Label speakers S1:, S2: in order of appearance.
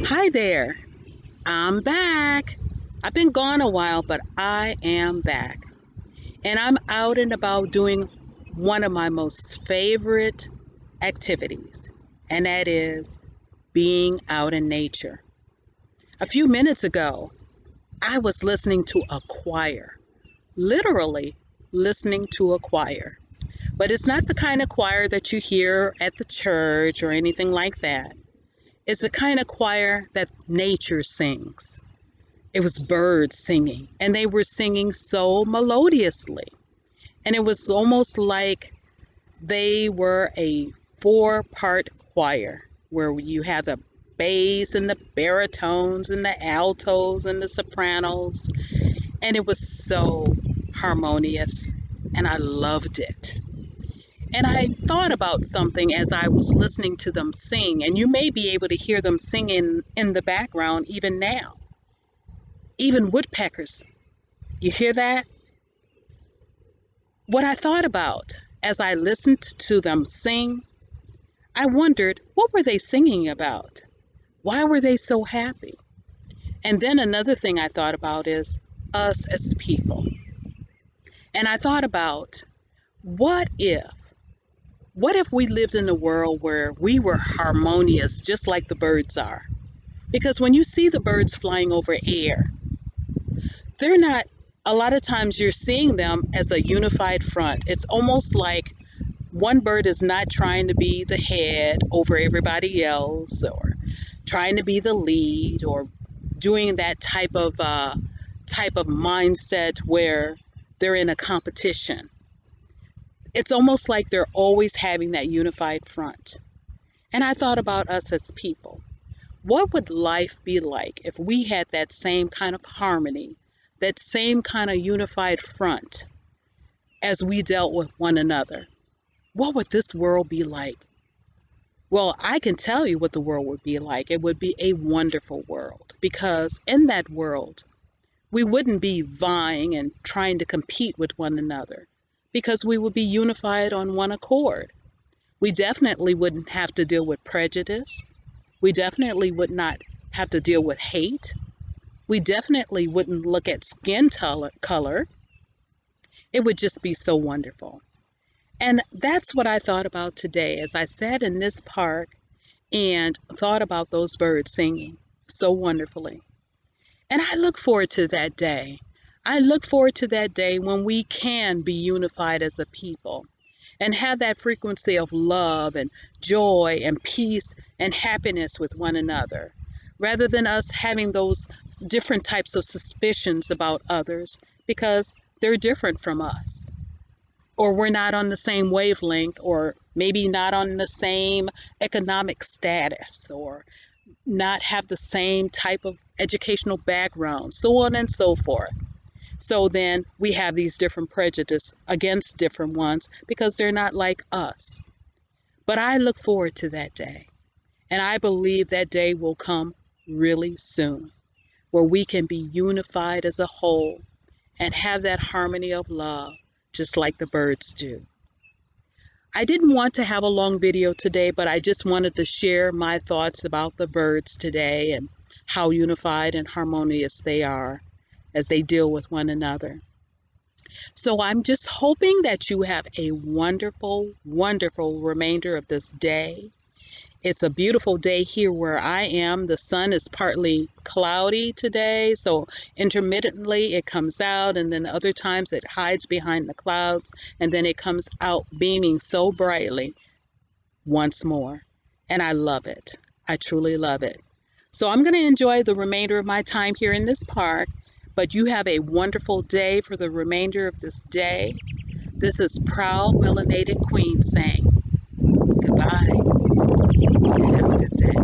S1: Hi there. I'm back. I've been gone a while, but I am back. And I'm out and about doing one of my most favorite activities, and that is being out in nature. A few minutes ago, I was listening to a choir, literally listening to a choir. But it's not the kind of choir that you hear at the church or anything like that. It's the kind of choir that nature sings. It was birds singing, and they were singing so melodiously. And it was almost like they were a four-part choir where you have the bass and the baritones and the altos and the sopranos. And it was so harmonious, and I loved it. And I thought about something as I was listening to them sing, and you may be able to hear them singing in the background even now. Even woodpeckers. You hear that? What I thought about as I listened to them sing, I wondered, what were they singing about? Why were they so happy? And then another thing I thought about is us as people. And I thought about, what if? What if we lived in a world where we were harmonious just like the birds are? Because when you see the birds flying over air, they're not, a lot of times you're seeing them as a unified front. It's almost like one bird is not trying to be the head over everybody else or trying to be the lead or doing that type of mindset where they're in a competition. It's almost like they're always having that unified front. And I thought about us as people. What would life be like if we had that same kind of harmony, that same kind of unified front as we dealt with one another? What would this world be like? Well, I can tell you what the world would be like. It would be a wonderful world because in that world, we wouldn't be vying and trying to compete with one another because we would be unified on one accord. We definitely wouldn't have to deal with prejudice. We definitely would not have to deal with hate. We definitely wouldn't look at skin color. It would just be so wonderful. And that's what I thought about today as I sat in this park and thought about those birds singing so wonderfully. And I look forward to that day. I look forward to that day when we can be unified as a people and have that frequency of love and joy and peace and happiness with one another, rather than us having those different types of suspicions about others because they're different from us, or we're not on the same wavelength, or maybe not on the same economic status, or not have the same type of educational background, so on and so forth. So then we have these different prejudices against different ones because they're not like us. But I look forward to that day. And I believe that day will come really soon, where we can be unified as a whole and have that harmony of love, just like the birds do. I didn't want to have a long video today, but I just wanted to share my thoughts about the birds today and how unified and harmonious they are as they deal with one another. So I'm just hoping that you have a wonderful, wonderful remainder of this day. It's a beautiful day here where I am. The sun is partly cloudy today, so intermittently it comes out, and then other times it hides behind the clouds, and then it comes out beaming so brightly once more. And I love it. I truly love it. So I'm going to enjoy the remainder of my time here in this park, but you have a wonderful day for the remainder of this day. This is Proud Melanated Queen saying goodbye and have a good day.